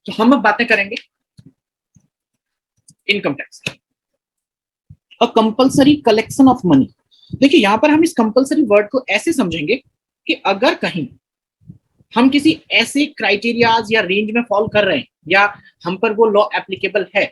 तो हम अब बातें करेंगे income tax, a compulsory collection of money. देखिए यहां पर हम इस कंपल्सरी वर्ड को ऐसे समझेंगे कि अगर कहीं हम किसी ऐसे क्राइटेरियाज या रेंज में फॉल कर रहे हैं या हम पर वो लॉ एप्लीकेबल है,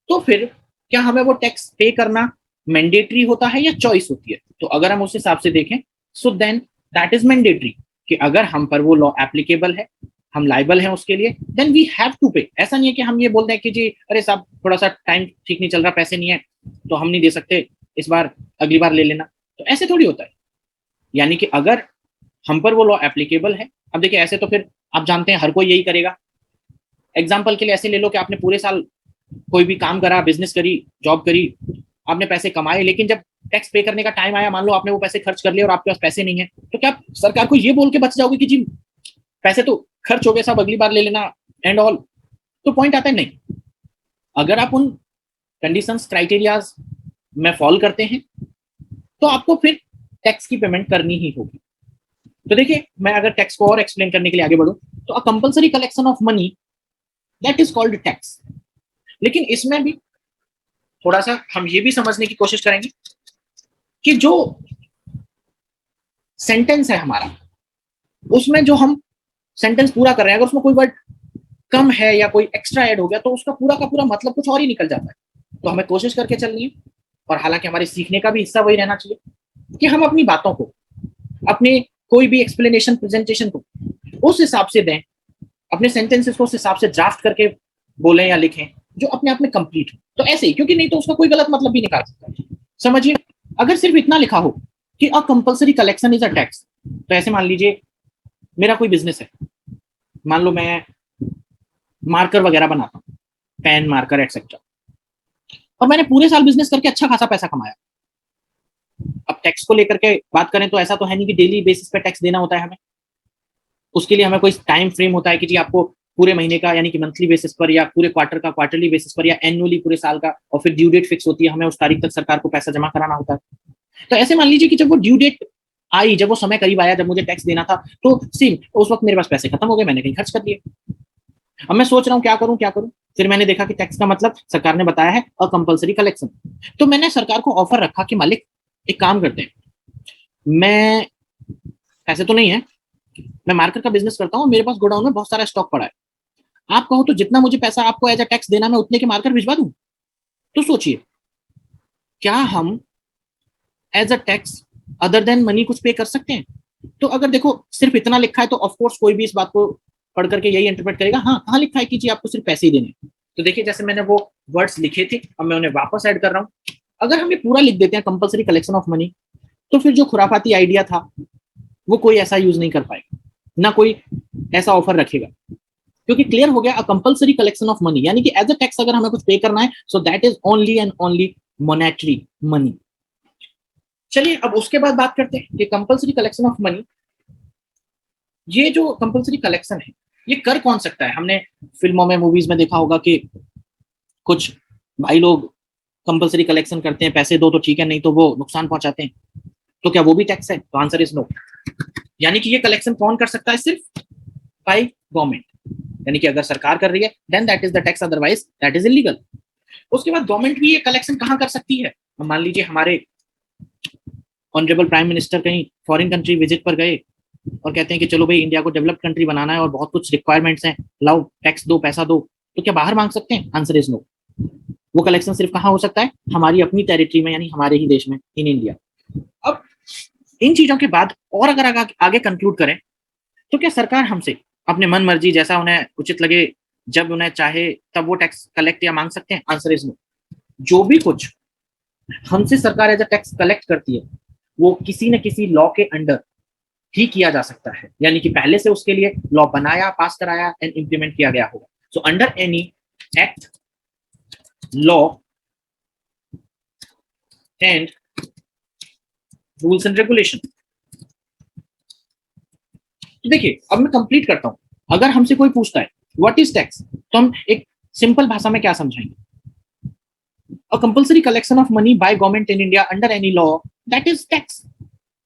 तो फिर क्या हमें वो टैक्स पे करना मैंडेटरी होता है या चॉइस होती है। तो अगर हम उस हिसाब से देखें, so then that is mandatory, कि अगर हम पर वो लॉ एप्लीकेबल है, हम लाइबल हैं उसके लिए, देन वी हैव टू पे। ऐसा नहीं है कि हम ये बोलते हैं कि जी अरे साहब थोड़ा सा टाइम ठीक नहीं चल रहा, पैसे नहीं है तो हम नहीं दे सकते, इस बार अगली बार ले लेना। तो ऐसे थोड़ी होता है। यानी कि अगर हम पर वो लॉ एप्लीकेबल है, अब देखिए ऐसे तो फिर आप जानते हैं हर कोई यही करेगा। एग्जाम्पल के लिए ऐसे ले लो कि आपने पूरे साल कोई भी काम करा, बिजनेस करी, जॉब करी, आपने पैसे कमाए, लेकिन जब टैक्स पे करने का टाइम आया, मान लो आपने वो पैसे खर्च कर लिए और आपके पास पैसे नहीं है, तो क्या आप सरकार को ये बोल के बच जाओगे कि जी पैसे तो खर्च हो गए, सब अगली बार ले लेना एंड ऑल। तो पॉइंट आता है नहीं, अगर आप उन कंडीशंस क्राइटेरियाज में फॉल करते हैं तो आपको फिर टैक्स की पेमेंट करनी ही होगी। तो देखिए मैं अगर टैक्स को और एक्सप्लेन करने के लिए आगे बढ़ूं, तो अ compulsory collection of money that is called tax. लेकिन इसमें भी थोड़ा सा हम ये भी समझने की कोशिश करेंगे कि जो सेंटेंस है हमारा, उसमें जो हम सेंटेंस पूरा कर रहे हैं, अगर उसमें कोई वर्ड कम है या कोई एक्स्ट्रा ऐड हो गया, तो उसका पूरा का पूरा मतलब कुछ और ही निकल जाता है। तो हमें कोशिश करके चलनी है, और हालांकि हमारे सीखने का भी हिस्सा वही रहना चाहिए कि हम अपनी बातों को, अपने कोई भी एक्सप्लेनेशन प्रेजेंटेशन को उस हिसाब से दें, अपने सेंटेंसेस को उस हिसाब से ड्राफ्ट करके बोलें या लिखें जो अपने आप में कंप्लीट हो। तो ऐसे ही, क्योंकि नहीं तो उसका कोई गलत मतलब भी निकाल सकता है। समझिए अगर सिर्फ इतना लिखा हो कि अ compulsory collection is a tax, तो ऐसे मान लीजिए मेरा कोई बिजनेस है, मान लो मैं मार्कर वगैरह बनाता हूँ, पेन मार्कर एटसेट्रा, और मैंने पूरे साल बिजनेस करके अच्छा खासा पैसा कमाया। अब टैक्स को लेकर के बात करें तो ऐसा तो है नहीं कि डेली बेसिस पे टैक्स देना होता है हमें, उसके लिए हमें कोई टाइम फ्रेम होता है कि जी आपको पूरे महीने का यानी कि मंथली बेसिस पर, या पूरे क्वार्टर का क्वार्टरली बेसिस पर, या एनुअली पूरे साल का, और फिर ड्यू डेट फिक्स होती है, हमें उस तारीख तक सरकार को पैसा जमा कराना होता है। तो ऐसे मान लीजिए कि जब वो ड्यू डेट आई, जब वो समय करीब आया, जब मुझे टैक्स देना था, तो सेम उस वक्त मेरे पास पैसे खत्म हो गए, मैंने कहीं खर्च कर दिए। अब मैं सोच रहा हूँ क्या करूँ क्या करूँ, फिर मैंने देखा कि टैक्स का मतलब सरकार ने बताया है अ कंपल्सरी कलेक्शन। तो मैंने सरकार को ऑफर रखा कि मालिक एक काम करते हैं, मैं, पैसे तो नहीं है, मैं मार्केट का बिजनेस करता हूँ, मेरे पास गोडाउन में बहुत सारा स्टॉक पड़ा है, आप कहो तो जितना मुझे पैसा आपको एज अ टैक्स देना, मैं उतने के मार्केट भिजवा दूं। तो सोचिए क्या हम as a tax other than money कुछ पे कर सकते हैं। तो अगर देखो सिर्फ इतना लिखा है तो ऑफकोर्स कोई भी इस बात को पढ़ करके यही इंटरप्रेट करेगा, हाँ कहाँ लिखा है कि जी आपको सिर्फ पैसे ही देने। तो देखिए जैसे मैंने वो वर्ड्स लिखे थे, अब मैं उन्हें वापस ऐड कर रहा हूँ। अगर हम ये पूरा लिख देते हैं कंपल्सरी कलेक्शन ऑफ मनी, तो फिर जो खुराफाती आइडिया था वो कोई ऐसा यूज नहीं कर पाएगा, ना कोई ऐसा ऑफर रखेगा, क्योंकि क्लियर हो गया अ कंपल्सरी कलेक्शन ऑफ मनी, यानी कि एज अ टैक्स अगर हमें कुछ पे करना है, so that is only and only monetary money. चलिए अब उसके बाद बात करते हैं कि कंपल्सरी कलेक्शन ऑफ मनी, ये जो कंपल्सरी कलेक्शन है ये कर कौन सकता है। हमने फिल्मों में, मूवीज में देखा होगा कि कुछ भाई लोग कंपल्सरी कलेक्शन करते हैं, पैसे दो तो ठीक है, नहीं तो वो नुकसान पहुंचाते हैं। तो क्या वो भी टैक्स है? तो आंसर इज नो। यानी कि ये कलेक्शन कौन कर सकता है? सिर्फ बाय गवर्नमेंट, यानी कि अगर सरकार कर रही है then that is the tax, otherwise that is illegal. उसके बाद गवर्नमेंट भी ये कलेक्शन कहाँ कर सकती है? मान लीजिए हमारे ऑनरेबल प्राइम मिनिस्टर कहीं फॉरेन कंट्री विजिट पर गए और कहते हैं कि चलो भाई इंडिया को डेवलप्ड कंट्री बनाना है और बहुत कुछ रिक्वायरमेंट्स हैं, लाओ टैक्स दो, पैसा दो। तो क्या बाहर मांग सकते हैं? Answer is no. वो कलेक्शन सिर्फ कहाँ हो सकता है? हमारी अपनी टेरिटरी में, यानी हमारे ही देश में, इन इंडिया। अब इन चीजों के बाद और अगर आगे कंक्लूड करें, तो क्या सरकार हमसे अपने मन मर्जी जैसा उन्हें उचित लगे, जब उन्हें चाहे तब वो टैक्स कलेक्ट या मांग सकते हैं? Answer is no. जो भी कुछ हमसे सरकार एज अ टैक्स कलेक्ट करती है वो किसी न किसी लॉ के अंडर ही किया जा सकता है, यानी कि पहले से उसके लिए लॉ बनाया, पास कराया एंड इम्प्लीमेंट किया गया होगा। So under any act, law and rules and regulation. तो देखिए अब मैं कंप्लीट करता हूं। अगर हमसे कोई पूछता है व्हाट इज टैक्स, तो हम एक सिंपल भाषा में क्या समझाएंगे? अ compulsory collection of money by government in India under any law, that is tax.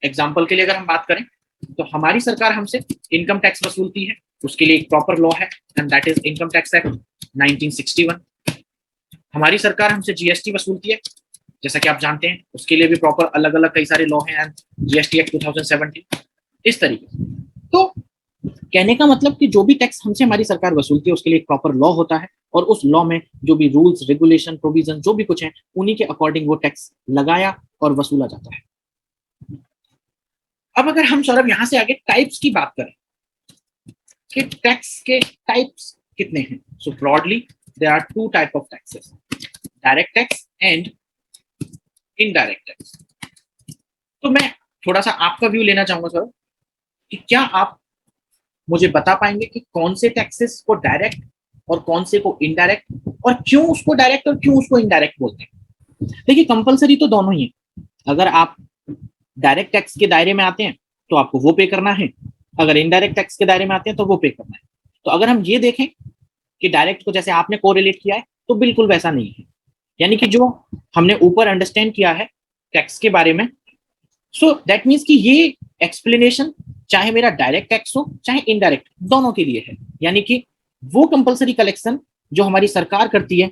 Example के लिए अगर हम बात करें तो हमारी सरकार हमसे इनकम टैक्स वसूलती है, उसके लिए एक प्रॉपर लॉ है and that is income tax act 1961। हमारी सरकार हमसे जीएसटी वसूलती है, जैसा कि आप जानते हैं, उसके लिए भी प्रॉपर अलग अलग कई सारे लॉ हैं एंड जीएसटी एक्ट 2017 इस तरीके से। तो कहने का मतलब कि जो भी टैक्स हमसे हमारी सरकार वसूलती है उसके लिए एक प्रॉपर लॉ होता है और उस लॉ में जो भी रूल्स रेगुलेशन प्रोविजन जो भी कुछ है उन्हीं के अकॉर्डिंग वो टैक्स लगाया और वसूला जाता है। अब अगर हम सौरभ यहां से आगे टाइप्स की बात करें कि टैक्स के टाइप्स कितने हैं, so broadly there are two type of taxes, direct tax and indirect tax. तो मैं थोड़ा सा आपका व्यू लेना चाहूंगा सर कि क्या आप मुझे बता पाएंगे कि कौन से टैक्सेस को डायरेक्ट और कौन से को इनडायरेक्ट, और क्यों उसको डायरेक्ट और क्यों उसको इनडायरेक्ट बोलते हैं। देखिए कंपलसरी तो दोनों ही है। अगर आप डायरेक्ट टैक्स के दायरे में आते हैं तो आपको वो पे करना है, अगर इनडायरेक्ट टैक्स के दायरे में आते हैं तो वो पे करना है। तो अगर हम ये देखें कि डायरेक्ट को जैसे आपने कोरिलेट किया है तो बिल्कुल वैसा नहीं है, यानी कि जो हमने ऊपर अंडरस्टैंड किया है टैक्स के बारे में, सो दैट मीन्स कि ये एक्सप्लेनेशन चाहे मेरा डायरेक्ट टैक्स हो चाहे इनडायरेक्ट दोनों के लिए है। यानी कि वो कंपलसरी कलेक्शन जो हमारी सरकार करती है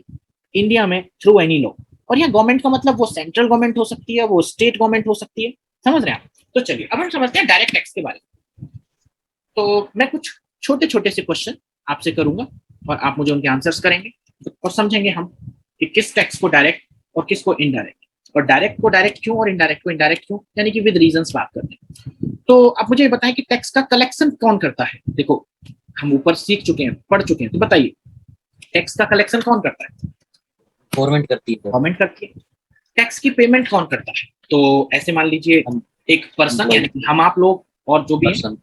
इंडिया में थ्रू एनी लॉ, और यहाँ गवर्नमेंट का मतलब वो सेंट्रल गवर्नमेंट हो सकती है, वो स्टेट गवर्नमेंट हो सकती है, समझ रहे हैं आप। तो चलिए अब हम समझते हैं डायरेक्ट टैक्स के बारे में। तो मैं कुछ छोटे छोटे से क्वेश्चन आपसे करूंगा और आप मुझे उनके आंसर्स करेंगे और समझेंगे हम कि किस टैक्स को डायरेक्ट और किसको इनडायरेक्ट, और डायरेक्ट को डायरेक्ट क्यों और इनडायरेक्ट को इनडायरेक्ट क्यों, यानी कि विद रीजंस बात करते हैं। तो आप मुझे बताएं कि टैक्स का कलेक्शन कौन करता है। देखो हम ऊपर सीख चुके हैं, पढ़ चुके हैं, तो बताइए टैक्स का कलेक्शन कौन करता है। गवर्नमेंट करती है। गवर्नमेंट करती है। टैक्स की पेमेंट कौन करता है। तो ऐसे मान लीजिए एक पर्सन यानी कि हम आप लोग और जो भी है,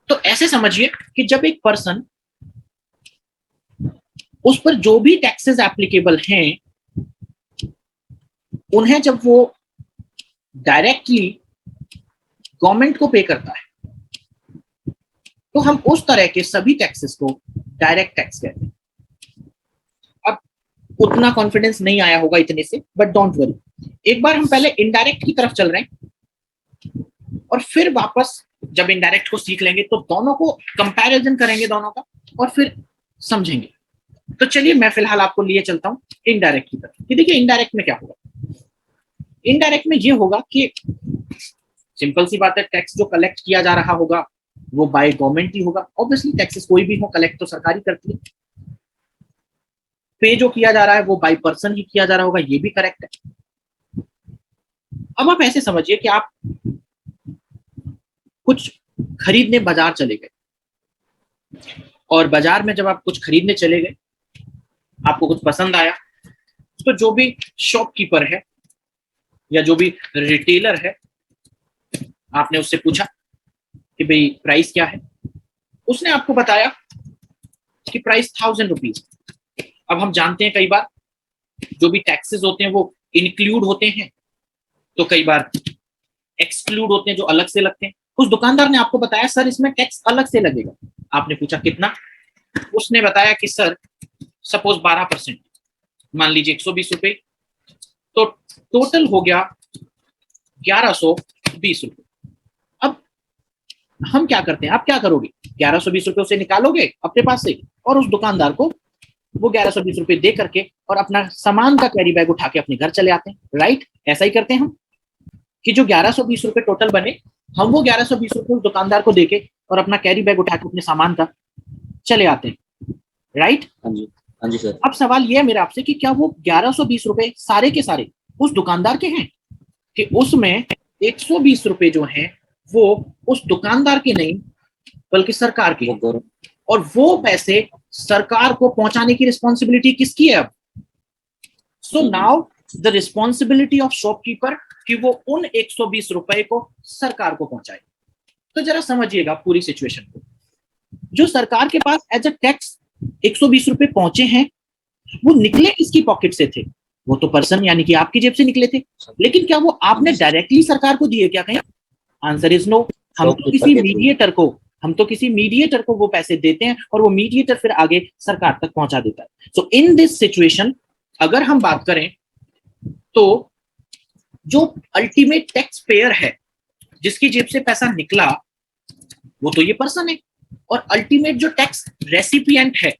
तो ऐसे समझिए कि जब एक पर्सन उस पर जो भी टैक्सेस एप्लीकेबल हैं उन्हें जब वो डायरेक्टली गवर्नमेंट को पे करता है तो हम उस तरह के सभी टैक्सेस को डायरेक्ट टैक्स कहते हैं। अब उतना कॉन्फिडेंस नहीं आया होगा इतने से, बट डोंट वरी, एक बार हम पहले इनडायरेक्ट की तरफ चल रहे हैं और फिर वापस जब इनडायरेक्ट को सीख लेंगे तो दोनों को कंपैरिजन करेंगे दोनों का और फिर समझेंगे। तो चलिए मैं फिलहाल आपको लिए चलता हूं इनडायरेक्ट की तरफ। कि देखिए इनडायरेक्ट में क्या होगा। इनडायरेक्ट में ये होगा कि सिंपल सी बात है, टैक्स जो कलेक्ट किया जा रहा होगा वो बाय गवर्नमेंट ही होगा। ऑब्वियसली टैक्सेस कोई भी हो कलेक्ट तो सरकार ही करती है। पे जो किया जा रहा है वो बाय पर्सन ही किया जा रहा होगा, ये भी करेक्ट है। अब आप ऐसे समझिए कि आप कुछ खरीदने बाजार चले गए और बाजार में जब आप कुछ खरीदने चले गए आपको कुछ पसंद आया, तो जो भी शॉपकीपर है या जो भी रिटेलर है आपने उससे पूछा कि भाई प्राइस क्या है, उसने आपको बताया कि प्राइस 1000 रुपीज। अब हम जानते हैं कई बार जो भी टैक्सेस होते हैं वो इंक्लूड होते हैं तो कई बार एक्सक्लूड होते हैं जो अलग से लगते हैं। उस दुकानदार ने आपको बताया सर इसमें टैक्स अलग से लगेगा। आपने पूछा कितना, उसने बताया कि सर सपोज 12%, मान लीजिए 120 रुपए, तो टोटल हो गया 1120 रुपए। अब हम क्या करते हैं, आप क्या करोगे, 1120 रुपए उसे निकालोगे अपने पास से और उस दुकानदार को वो 1120 रुपए दे करके और अपना सामान का कैरी बैग उठा के अपने घर चले आते हैं। राइट, ऐसा ही करते हैं हम कि जो 1120 रुपए टोटल बने हम वो 1120 रुपए उस दुकानदार को देके और अपना कैरी बैग उठा के अपने सामान का चले आते हैं। राइट, हाँ जी, हाँ जी सर। अब सवाल ये है मेरा आपसे कि क्या वो 1120 रुपए सारे के सारे उस दुकानदार के हैं कि उसमें 120 रुपए जो हैं वो उस दुकानदार के नहीं बल्कि सरकार के हैं, और वो पैसे सरकार को पहुंचाने की रिस्पॉन्सिबिलिटी किसकी है अब। So now the responsibility of shopkeeper कि वो उन 120 रुपए को सरकार को पहुंचाए। तो जरा समझिएगा पूरी सिचुएशन को। जो सरकार के पास एज अ टैक्स 120 रुपए पहुंचे हैं वो निकले किसकी पॉकेट से थे, वो तो पर्सन यानी कि आपकी जेब से निकले थे। लेकिन क्या वो आपने डायरेक्टली सरकार को दिए क्या, कहीं आंसर इज नो। हम तो किसी मीडिएटर को वो पैसे देते हैं और वो मीडिएटर फिर आगे सरकार तक पहुंचा देता है। सो इन दिस सिचुएशन अगर हम बात करें तो जो अल्टीमेट टैक्स पेयर है जिसकी जेब से पैसा निकला वो तो ये पर्सन है, और अल्टीमेट जो टैक्स रेसिपिएंट है,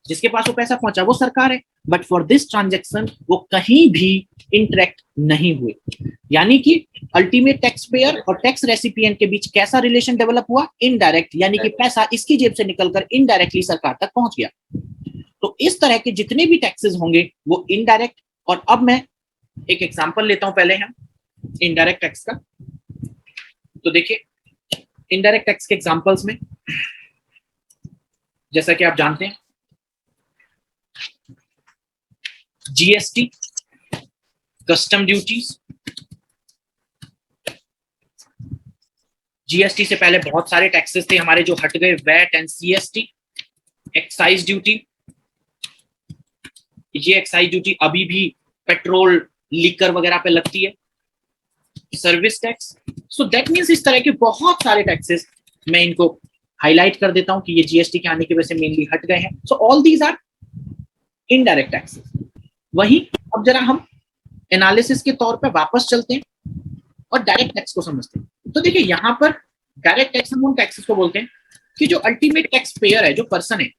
जिसके पास वो पैसा पहुंचा, वो सरकार है। बट फॉर दिस ट्रांजेक्शन वो कहीं भी इंटरेक्ट नहीं हुए। यानी कि अल्टीमेट टैक्स पेयर और टैक्स रेसिपिएंट के बीच कैसा रिलेशन डेवलप हुआ? इनडायरेक्ट, यानी कि पैसा इसकी जेब से निकलकर इनडायरेक्टली सरकार तक पहुंच गया। तो इस तरह के जितने भी टैक्सेस होंगे वो इनडायरेक्ट। और अब मैं एक एग्जांपल लेता हूं पहले हम इनडायरेक्ट टैक्स का। तो देखिए इनडायरेक्ट टैक्स के एग्जांपल्स में, जैसा कि आप जानते हैं, जीएसटी, कस्टम ड्यूटीज। जीएसटी से पहले बहुत सारे टैक्सेस थे हमारे जो हट गए, VAT and CST. Excise duty, ये एक्साइज ड्यूटी अभी भी पेट्रोल, लीकर वगैरह पे लगती है। Service tax. So that means इस तरह के बहुत सारे टैक्सेस, मैं इनको हाईलाइट कर देता हूं कि ये जीएसटी के आने की वजह से मेनली हट गए हैं। So all these are indirect taxes. वही अब जरा हम एनालिसिस के तौर पे वापस चलते हैं और डायरेक्ट टैक्स को समझते हैं। तो देखिए यहां पर डायरेक्ट टैक्स हम उन टैक्सेस को बोलते हैं कि जो अल्टीमेट टैक्स पेयर है, जो पर्सन है,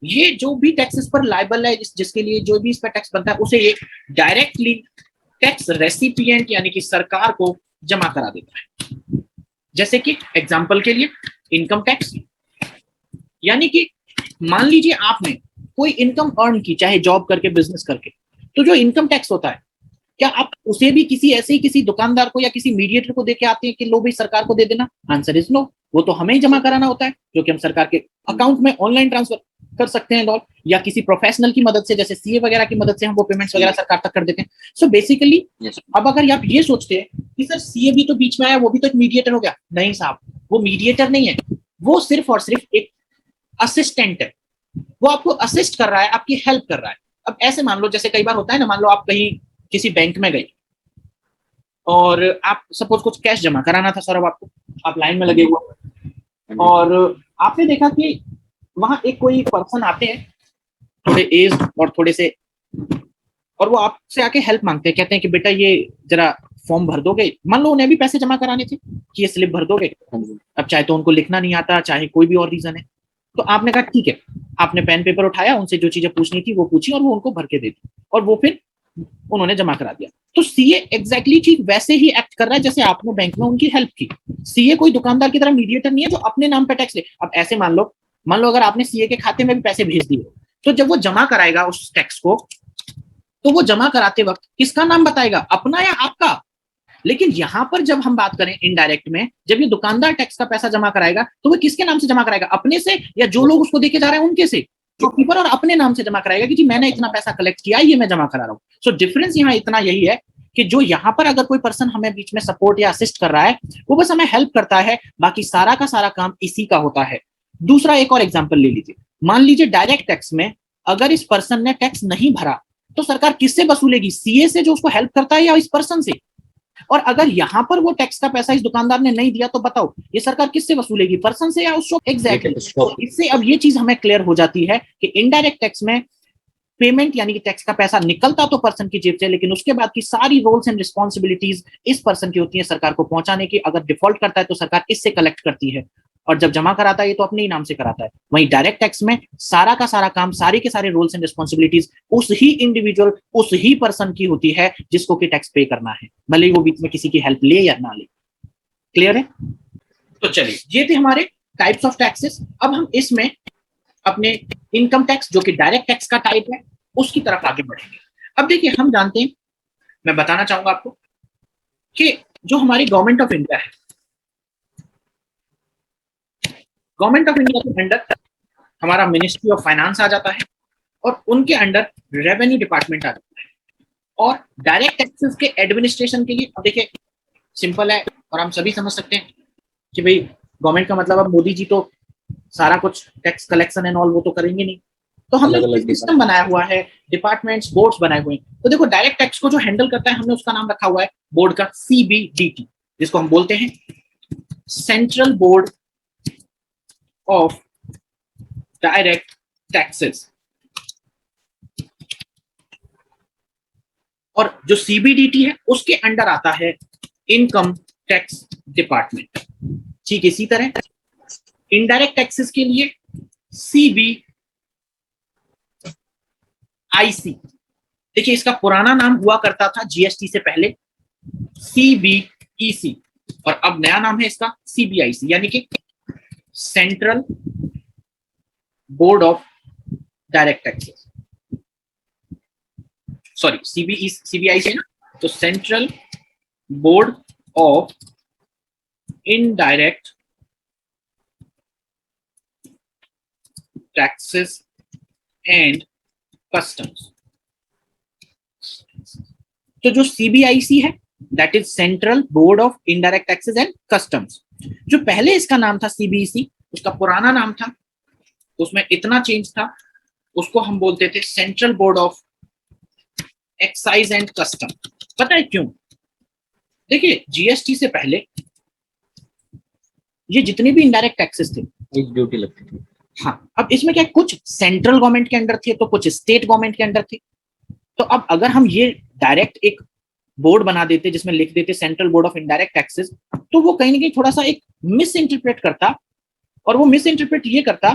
ये जो भी टैक्सेस पर लायबल है, जिसके लिए जो भी इस पर टैक्स बनता है, उसे ये डायरेक्टली टैक्स रेसिपिएंट यानी कि सरकार को जमा करा देता है। जैसे कि एग्जांपल के लिए इनकम टैक्स, यानी कि मान लीजिए आपने कोई इनकम अर्न की, चाहे जॉब करके, बिजनेस करके, तो जो इनकम टैक्स होता है, क्या आप उसे भी किसी ऐसे ही किसी दुकानदार को या किसी मीडिएटर को देके आते हैं कि लो भाई सरकार को दे देना? Answer is no. वो तो हमें ही जमा कराना होता है, जो कि हम सरकार के अकाउंट में ऑनलाइन ट्रांसफर कर सकते हैं, या किसी प्रोफेशनल की मदद से, जैसे सीए वगैरह की मदद से हम वो पेमेंट्स वगैरह सरकार तक कर देते हैं। सो बेसिकली अब अगर आप ये सोचते हैं कि सर सीए भी तो बीच में आया, वो भी तो एक मीडिएटर हो गया, नहीं साहब, वो मीडिएटर नहीं है, वो सिर्फ और सिर्फ एक असिस्टेंट है। वो आपको असिस्ट कर रहा है, आपकी हेल्प कर रहा है। अब ऐसे मान लो, जैसे कई बार होता है ना, मान लो आप कहीं किसी बैंक में गए और आप सपोज कुछ कैश जमा कराना था सौरभ आपको, आप लाइन में लगे हुए और आपने देखा कि वहां एक कोई पर्सन आते हैं, थोड़े एज और थोड़े से, और वो आपसे आके हेल्प मांगते हैं, कहते हैं कि बेटा ये जरा फॉर्म भर दोगे। मान लो उन्हें भी पैसे जमा कराने थे कि ये स्लिप भर दोगे। अब चाहे तो उनको लिखना नहीं आता, चाहे कोई भी और रीजन है, तो आपने कहा ठीक है। आपने पेन पेपर उठाया, उनसे जो चीजें पूछनी थी वो पूछी और वो उनको भर के दे दी, और वो फिर उन्होंने जमा करा दिया। तो सीए एग्जैक्टली ठीक वैसे ही एक्ट कर रहा है जैसे आपने बैंक में उनकी हेल्प की। सीए कोई दुकानदार की तरह मीडिएटर नहीं है जो अपने नाम पे टैक्स ले। अब ऐसे मान लो अगर आपने सीए के खाते में भी पैसे भेज दिए, तो जब वो जमा कराएगा उस टैक्स को, तो वो जमा कराते वक्त किसका नाम बताएगा, अपना या आपका? लेकिन यहां पर जब हम बात करें इनडायरेक्ट में, जब ये दुकानदार टैक्स का पैसा जमा कराएगा, तो वो किसके नाम से जमा कराएगा, अपने से, या जो लोग उसको देके जा रहे हैं उनके से? शॉपकीपर और अपने नाम से जमा कराएगा कि जी मैंने इतना पैसा कलेक्ट किया, ये मैं जमा करा रहा हूँ। सो डिफरेंस यहाँ इतना यही है कि जो यहाँ पर अगर कोई पर्सन हमें बीच में सपोर्ट या असिस्ट कर रहा है, वो बस हमें हेल्प करता है, बाकी सारा का सारा काम इसी का होता है। दूसरा एक और एग्जाम्पल ले लीजिए। मान लीजिए डायरेक्ट टैक्स में अगर इस पर्सन ने टैक्स नहीं भरा, तो सरकार किससे वसूलेगी? सीए से जो उसको हेल्प करता है, या इस पर्सन से? और अगर यहां पर वो टैक्स का पैसा इस दुकानदार ने नहीं दिया, तो बताओ ये सरकार किससे वसूलेगी, पर्सन से या उस शॉप? एग्जैक्टली। इससे अब ये चीज हमें क्लियर हो जाती है कि इनडायरेक्ट टैक्स में पेमेंट यानी कि टैक्स का पैसा निकलता तो पर्सन की जेब से, लेकिन उसके बाद की सारी रोल्स एंड रिस्पॉन्सिबिलिटीज इस पर्सन की होती है सरकार को पहुंचाने की। अगर डिफॉल्ट करता है तो सरकार इससे कलेक्ट करती है, और जब जमा कराता है ये तो अपने ही नाम से कराता है। वहीं डायरेक्ट टैक्स में सारा का सारा काम, सारी के सारे रोल्स एंड रिस्पॉन्सिबिलिटीज उस ही इंडिविजुअल, उस ही पर्सन की होती है जिसको कि टैक्स पे करना है, भले ही वो बीच में किसी की हेल्प ले या ना ले। क्लियर है? तो चलिए, ये थे हमारे टाइप्स ऑफ टैक्सेस। अब हम इसमें अपने इनकम टैक्स, जो कि डायरेक्ट टैक्स का टाइप है, उसकी तरफ आगे बढ़ेंगे। अब देखिए, हम जानते हैं, मैं बताना चाहूंगा आपको कि जो हमारी गवर्नमेंट ऑफ इंडिया है, गवर्नमेंट ऑफ इंडिया के अंडर हमारा मिनिस्ट्री ऑफ फाइनेंस आ जाता है, और उनके अंडर रेवेन्यू डिपार्टमेंट आ जाता है। और डायरेक्ट टैक्सेस के एडमिनिस्ट्रेशन के लिए, अब देखिए सिंपल है और हम सभी समझ सकते हैं कि भाई गवर्नमेंट का मतलब अब मोदी जी तो सारा कुछ टैक्स कलेक्शन एंड ऑल वो तो करेंगे नहीं, तो हमने एक सिस्टम बनाया हुआ है, डिपार्टमेंट्स, बोर्ड्स बनाए हुए हैं। तो देखो डायरेक्ट टैक्स को जो हैंडल करता है, हमने उसका नाम रखा हुआ है बोर्ड का सीबीडीटी, जिसको हम बोलते हैं central board of direct taxes. और जो सीबीडीटी है उसके अंडर आता है इनकम टैक्स डिपार्टमेंट। ठीक इसी तरह इनडायरेक्ट टैक्सेस के लिए CBIC। देखिए इसका पुराना नाम हुआ करता था जीएसटी से पहले CBEC, और अब नया नाम है इसका CBIC, यानी कि central board of direct taxes. Sorry, CBIC है ना, तो central board of indirect taxes and customs. तो जो CBIC है that is central board of indirect taxes and customs. जो पहले इसका नाम था CBEC, उसका पुराना नाम था, उसमें इतना चेंज था, उसको हम बोलते थे central board of excise and custom. पता है क्यों? देखिए जीएसटी से पहले ये जितने भी इनडायरेक्ट टैक्सेस थे, एक ड्यूटी लगती थी। हाँ, अब इसमें क्या कुछ सेंट्रल गवर्नमेंट के अंडर थे तो कुछ स्टेट गवर्नमेंट के अंडर थे। तो अब अगर हम ये डायरेक्ट एक बोर्ड बना देते जिसमें लिख देते central board of indirect taxes, तो वो कहीं ना कहीं थोड़ा सा एक मिस इंटरप्रेट करता, और वो मिस इंटरप्रेट ये करता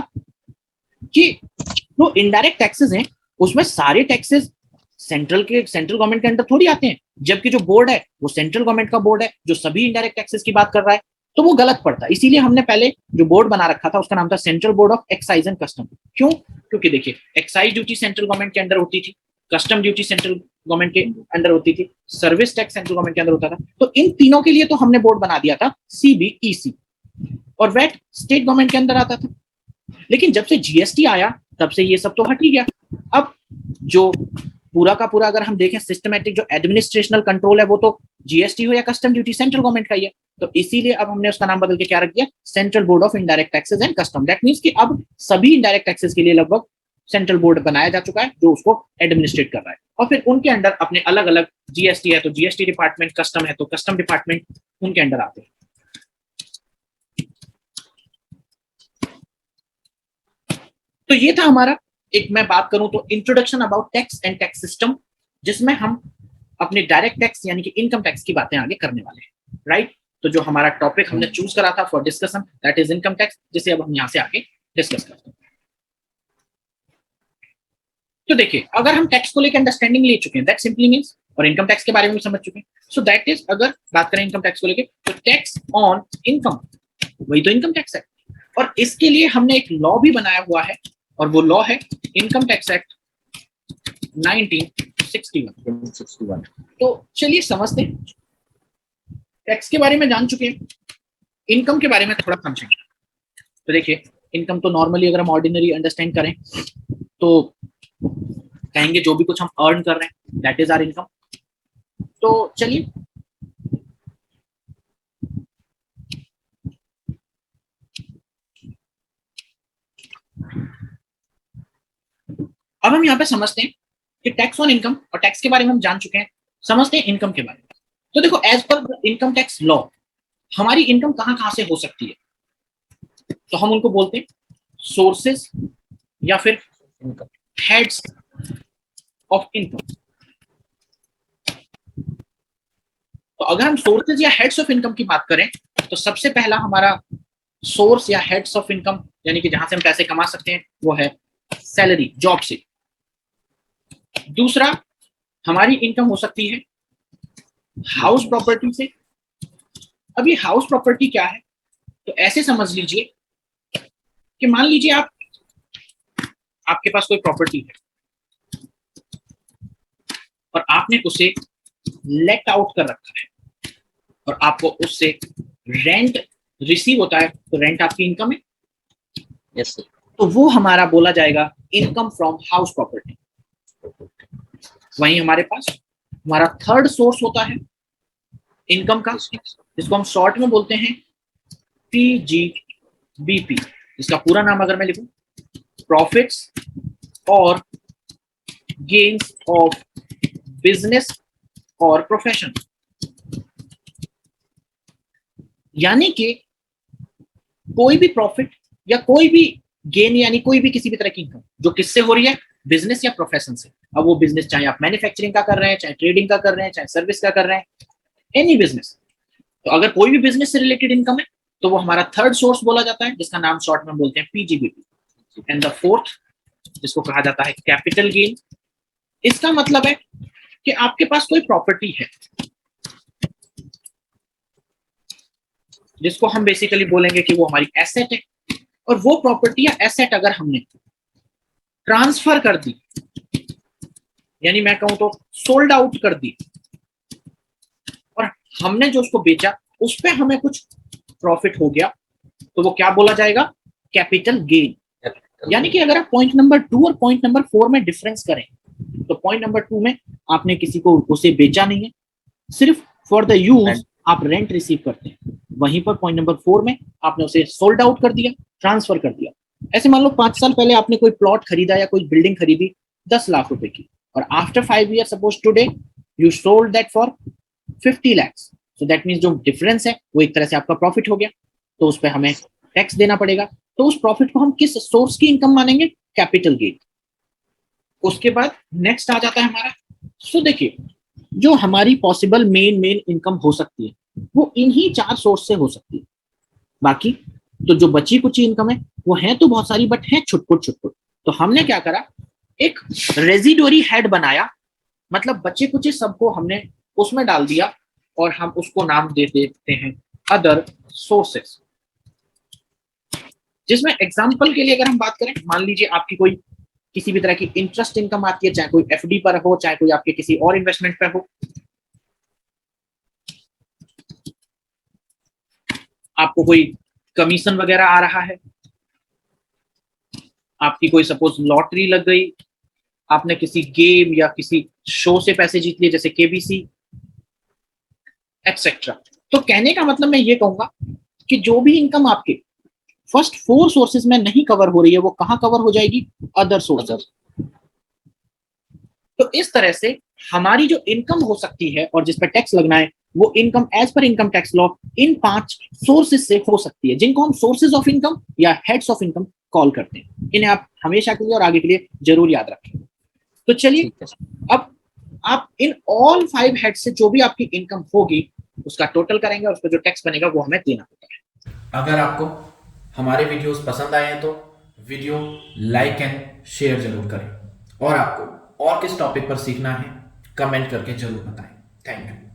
कि जो इनडायरेक्ट टैक्सेस हैं उसमें सारे टैक्सेस सेंट्रल गवर्नमेंट के अंडर थोड़ी आते हैं, जबकि जो बोर्ड है वो सेंट्रल गवर्नमेंट का बोर्ड है जो सभी इनडायरेक्ट टैक्सेस की बात कर रहा है, तो वो गलत पड़ता। इसीलिए हमने पहले जो बोर्ड बना रखा था उसका नाम था central board of excise and custom. क्यों? क्योंकि देखिए एक्साइज ड्यूटी सेंट्रल गवर्नमेंट के अंडर होती थी, कस्टम ड्यूटी सेंट्रल गवर्नमेंट के अंडर होती थी, सर्विस टैक्स सेंट्रल गवर्नमेंट के अंदर होता था। तो इन तीनों के लिए तो हमने बोर्ड बना दिया था CBEC, और वैट स्टेट गवर्नमेंट के अंदर आता था। लेकिन जब से जीएसटी आया तब से ये सब तो हट ही गया। अब जो पूरा का पूरा अगर हम देखें सिस्टमैटिक जो एडमिनिस्ट्रेशनल कंट्रोल है वो तो जीएसटी हो या कस्टम ड्यूटी सेंट्रल गवर्नमेंट का ही है। तो इसीलिए अब हमने उसका नाम बदल के क्या रख दिया, central board of indirect taxes and custom. That means कि अब सभी इनडायरेक्ट टैक्सेस के लिए लगभग सेंट्रल बोर्ड बनाया जा चुका है जो उसको एडमिनिस्ट्रेट कर रहा है, और फिर उनके अंडर अपने अलग अलग जीएसटी है तो जीएसटी डिपार्टमेंट, कस्टम है तो कस्टम डिपार्टमेंट उनके अंडर आते हैं। तो ये था हमारा एक, मैं बात करूं तो introduction about tax and tax system, जिसमें हम अपने डायरेक्ट टैक्स यानी कि इनकम टैक्स की बातें आगे करने वाले हैं, राइट। तो जो हमारा टॉपिक हमने चूज करा था for discussion that is income tax, जिसे अब हम यहां से आगे डिस्कस करते हैं। तो देखिए अगर हम टैक्स को लेकर अंडरस्टैंडिंग ले चुके हैं दैट सिंपली मींस, और इनकम टैक्स के बारे में भी समझ चुके हैं, सो दैट इज, अगर बात करें इनकम टैक्स को लेकर तो टैक्स ऑन इनकम वही तो इनकम टैक्स है, और इसके लिए हमने एक लॉ भी बनाया हुआ है और वो लॉ है इनकम टैक्स एक्ट 1961। तो चलिए समझते हैं। टैक्स के बारे में जान चुके हैं, इनकम के बारे में थोड़ा समझेंगे। तो देखिए इनकम तो नॉर्मली अगर हम ऑर्डिनरी अंडरस्टैंड करें तो कहेंगे जो भी कुछ हम अर्न कर रहे हैं दैट इज आवर इनकम। तो चलिए अब हम यहाँ पे समझते हैं कि टैक्स ऑन इनकम, और टैक्स के बारे में हम जान चुके हैं, समझते हैं इनकम के बारे में। तो देखो as per income tax law हमारी इनकम कहाँ कहाँ से हो सकती है, तो हम उनको बोलते हैं सोर्सेस या फिर हेड्स ऑफ इनकम। तो अगर हम सोर्सेज या हेड्स ऑफ इनकम की बात करें तो सबसे पहला हमारा सोर्स या हेड्स ऑफ इनकम यानी कि जहां से हम पैसे कमा सकते हैं वो है सैलरी, जॉब से। दूसरा हमारी इनकम हो सकती है हाउस प्रॉपर्टी से। अब ये हाउस प्रॉपर्टी क्या है, तो ऐसे समझ लीजिए कि मान लीजिए आपके पास कोई प्रॉपर्टी है और आपने उसे लेट आउट कर रखा है और आपको उससे रेंट रिसीव होता है, तो रेंट आपकी इनकम है। Yes sir. तो वो हमारा बोला जाएगा इनकम फ्रॉम हाउस प्रॉपर्टी। वहीं हमारे पास हमारा थर्ड सोर्स होता है इनकम का, जिसको हम शॉर्ट में बोलते हैं PGBP। इसका पूरा नाम अगर मैं लिखूं, प्रॉफिट्स और गेन्स ऑफ बिजनेस और प्रोफेशन। यानी कि कोई भी प्रॉफिट या कोई भी गेन यानी कोई भी किसी भी तरह की इनकम जो किससे हो रही है, बिजनेस या प्रोफेशन से। अब वो बिजनेस चाहे आप मैन्युफैक्चरिंग का कर रहे हैं, चाहे ट्रेडिंग का कर रहे हैं, चाहे सर्विस का कर रहे हैं, एनी बिजनेस। तो अगर कोई भी बिजनेस से रिलेटेड इनकम है तो वो हमारा थर्ड सोर्स बोला जाता है, जिसका नाम शॉर्ट में बोलते हैं पीजीबीटी। एंड द फोर्थ, जिसको कहा जाता है कैपिटल गेन, इसका मतलब है कि आपके पास कोई प्रॉपर्टी है जिसको हम बेसिकली बोलेंगे कि वो हमारी एसेट है, और वो प्रॉपर्टी या एसेट अगर हमने ट्रांसफर कर दी, यानी मैं कहूं तो सोल्ड आउट कर दी, और हमने जो उसको बेचा उस पर हमें कुछ प्रॉफिट हो गया, तो वो क्या बोला जाएगा? Capital gain. यानी कि अगर आप पॉइंट नंबर 2 और पॉइंट नंबर 4 में डिफरेंस करें, तो पॉइंट नंबर 2 में आपने किसी को उसे बेचा नहीं है, सिर्फ फॉर द यूज आप रेंट रिसीव करते हैं। वहीं पर पॉइंट नंबर 4 में आपने उसे सोल्ड आउट कर दिया, ट्रांसफर कर दिया। ऐसे मान लो 5 साल पहले आपने कोई प्लॉट खरीदा या कोई बिल्डिंग खरीदी 10 लाख रुपए की, और after 5 year suppose today you sold that for 50 lakhs, so that means जो डिफरेंस है वो एक तरह से आपका प्रॉफिट हो गया, तो उस पर हमें टैक्स देना पड़ेगा। तो उस प्रॉफिट को हम किस सोर्स की इनकम मानेंगे? Capital gain. उसके बाद नेक्स्ट आ जाता है हमारा, सो देखिए जो हमारी पॉसिबल मेन इनकम हो सकती है वो इन्हीं 4 सोर्स से हो सकती है। बाकी तो जो बची कुची इनकम है वो है तो बहुत सारी, बट है छुटपुट छुटपुट। तो हमने क्या करा, एक रेजिडोरी हेड बनाया, मतलब बचे कुचे सबको हमने उसमें डाल दिया, और हम उसको नाम दे देते हैं अदर सोर्सेस। जिसमें एग्जाम्पल के लिए अगर हम बात करें, मान लीजिए आपकी कोई किसी भी तरह की इंटरेस्ट इनकम आती है, चाहे कोई एफडी पर हो, चाहे कोई आपके किसी और इन्वेस्टमेंट पर हो, आपको कोई कमीशन वगैरह आ रहा है, आपकी कोई सपोज लॉटरी लग गई, आपने किसी गेम या किसी शो से पैसे जीत लिए जैसे केबीसी एक्सेट्रा। तो कहने का मतलब मैं ये कहूंगा कि जो भी इनकम आपके फर्स्ट 4 सोर्सेज में नहीं कवर हो रही है वो कहां कवर हो जाएगी? Other sources. तो इस तरह से हमारी जो इनकम हो सकती है और जिस पर टैक्स लगना है वो income as per income tax law इन 5 सोर्सेज से हो सकती है, जिनको हम सोर्सेज ऑफ इनकम या हेड्स ऑफ इनकम कॉल करते हैं। इन्हें आप हमेशा के लिए और आगे के लिए जरूर याद रखें। तो चलिए अब आप इन ऑल 5 हेड से जो भी आपकी इनकम होगी उसका टोटल करेंगे, और उस पर जो टैक्स बनेगा वो हमें देना होगा। अगर आपको हमारे वीडियोस पसंद आए हैं तो वीडियो लाइक एंड शेयर जरूर करें, और आपको और किस टॉपिक पर सीखना है कमेंट करके जरूर बताएं। Thank you.